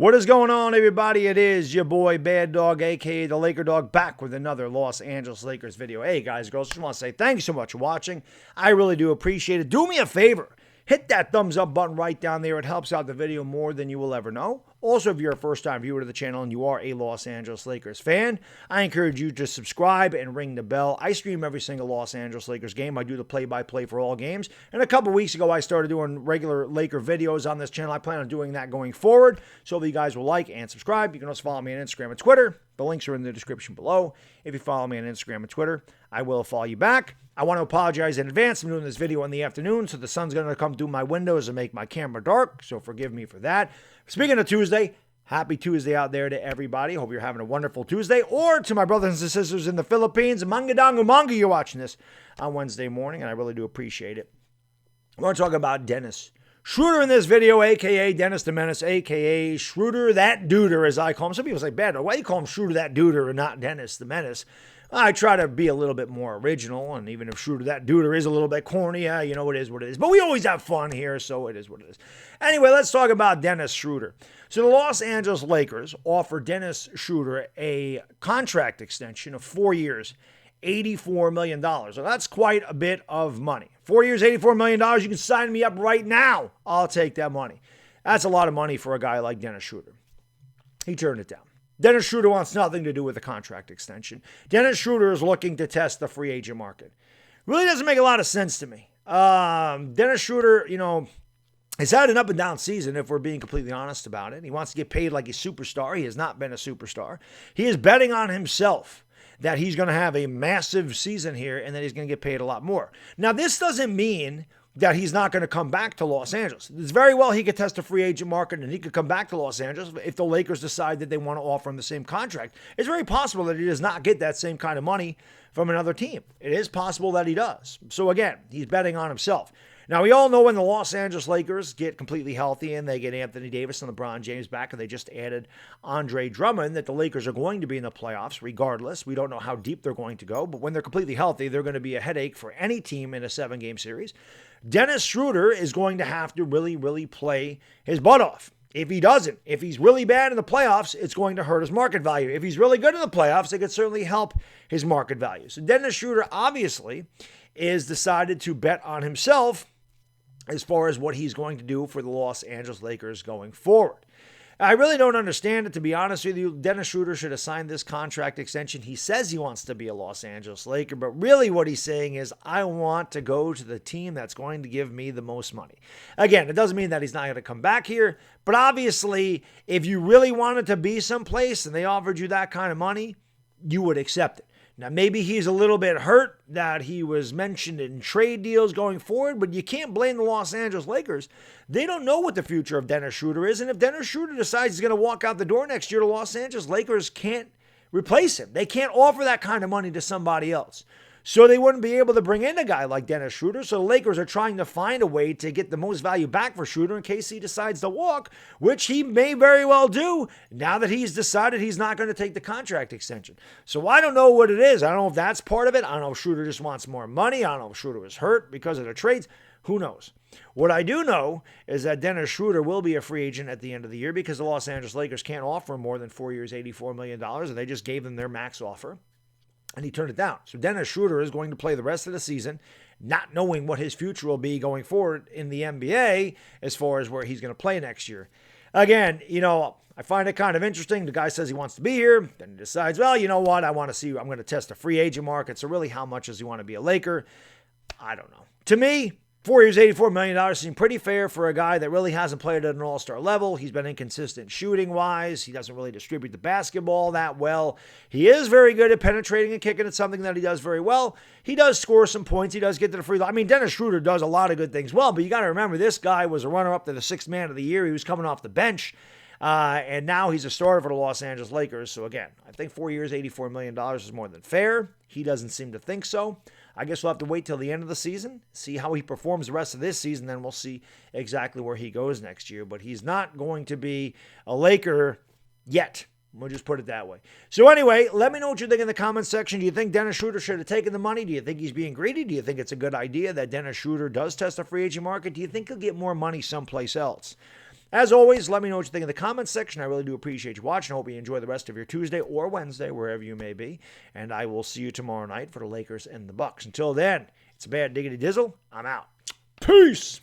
What is going on, everybody? It is your boy Baddog, aka the Laker Dog, back with another Los Angeles Lakers video. Hey guys, girls, just want to say thank you so much for watching. I really do appreciate it. Do me a favor. Hit that thumbs up button right down there. It helps out the video more than you will ever know. Also, if you're a first-time viewer to the channel and you are a Los Angeles Lakers fan, I encourage you to subscribe and ring the bell. I stream every single Los Angeles Lakers game. I do the play-by-play for all games. And a couple weeks ago, I started doing regular Laker videos on this channel. I plan on doing that going forward. So if you guys will like and subscribe, you can also follow me on Instagram and Twitter. The links are in the description below. If you follow me on Instagram and Twitter, I will follow you back. I want to apologize in advance. I'm doing this video in the afternoon, so the sun's going to come through my windows and make my camera dark, so forgive me for that. Speaking of Tuesday, happy Tuesday out there to everybody. Hope you're having a wonderful Tuesday. Or to my brothers and sisters in the Philippines, manga, you're watching this on Wednesday morning, and I really do appreciate it. I want to talk about Dennis Schroder in this video, a.k.a. Dennis the Menace, a.k.a. Schroder that duder, as I call him. Some people say, Baddog, why do you call him Schroder that duder and not Dennis the Menace? I try to be a little bit more original, and even if Schroder that duder is a little bit corny, yeah, you know, it is what it is. But we always have fun here, so it is what it is. Anyway, let's talk about Dennis Schroder. So the Los Angeles Lakers offered Dennis Schroder a contract extension of 4 years, $84 million. So that's quite a bit of money. 4 years, $84 million. You can sign me up right now. I'll take that money. That's a lot of money for a guy like Dennis Schroder. He turned it down. Dennis Schroder wants nothing to do with the contract extension. Dennis Schroder is looking to test the free agent market. Really doesn't make a lot of sense to me. Dennis Schroder, you know, has had an up and down season, if we're being completely honest about it. He wants to get paid like a superstar. He has not been a superstar. He is betting on himself that he's going to have a massive season here and that he's going to get paid a lot more. Now, this doesn't mean that he's not going to come back to Los Angeles. It's very well he could test the free agent market and he could come back to Los Angeles if the Lakers decide that they want to offer him the same contract. It's very possible that he does not get that same kind of money from another team. It is possible that he does. So again, he's betting on himself. Now, we all know when the Los Angeles Lakers get completely healthy and they get Anthony Davis and LeBron James back and they just added Andre Drummond, that the Lakers are going to be in the playoffs regardless. We don't know how deep they're going to go, but when they're completely healthy, they're going to be a headache for any team in a 7-game series. Dennis Schroder is going to have to really play his butt off. If he doesn't, if he's really bad in the playoffs, it's going to hurt his market value. If he's really good in the playoffs, it could certainly help his market value. So Dennis Schroder obviously is decided to bet on himself as far as what he's going to do for the Los Angeles Lakers going forward. I really don't understand it, to be honest with you. Dennis Schroder should have signed this contract extension. He says he wants to be a Los Angeles Laker, but really what he's saying is, I want to go to the team that's going to give me the most money. Again, it doesn't mean that he's not going to come back here, but obviously, if you really wanted to be someplace and they offered you that kind of money, you would accept it. Now, maybe he's a little bit hurt that he was mentioned in trade deals going forward, but you can't blame the Los Angeles Lakers. They don't know what the future of Dennis Schroder is, and if Dennis Schroder decides he's going to walk out the door next year, the Los Angeles Lakers can't replace him. They can't offer that kind of money to somebody else. So they wouldn't be able to bring in a guy like Dennis Schroder. So the Lakers are trying to find a way to get the most value back for Schroder in case he decides to walk, which he may very well do now that he's decided he's not going to take the contract extension. So I don't know what it is. I don't know if that's part of it. I don't know if Schroder just wants more money. I don't know if Schroder was hurt because of the trades. Who knows? What I do know is that Dennis Schroder will be a free agent at the end of the year because the Los Angeles Lakers can't offer him more than 4 years, $84 million, and they just gave them their max offer. And he turned it down. So Dennis Schroder is going to play the rest of the season, not knowing what his future will be going forward in the NBA as far as where he's going to play next year. Again, you know, I find it kind of interesting. The guy says he wants to be here. Then he decides, well, you know what? I want to see, I'm going to test the free agent market. So really, how much does he want to be a Laker? I don't know. To me, 4 years, $84 million seems pretty fair for a guy that really hasn't played at an all-star level. He's been inconsistent shooting-wise. He doesn't really distribute the basketball that well. He is very good at penetrating and kicking. It's something that he does very well. He does score some points. He does get to the free throw. I mean, Dennis Schroder does a lot of good things well, but you got to remember, this guy was a runner-up to the 6th man of the year. He was coming off the bench, and now he's a starter for the Los Angeles Lakers. So again, I think 4 years, $84 million is more than fair. He doesn't seem to think so. I guess we'll have to wait till the end of the season, see how he performs the rest of this season, then we'll see exactly where he goes next year. But he's not going to be a Laker yet. We'll just put it that way. So anyway, let me know what you think in the comments section. Do you think Dennis Schroder should have taken the money? Do you think he's being greedy? Do you think it's a good idea that Dennis Schroder does test the free agent market? Do you think he'll get more money someplace else? As always, let me know what you think in the comments section. I really do appreciate you watching. I hope you enjoy the rest of your Tuesday or Wednesday, wherever you may be. And I will see you tomorrow night for the Lakers and the Bucks. Until then, it's a bad diggity dizzle. I'm out. Peace.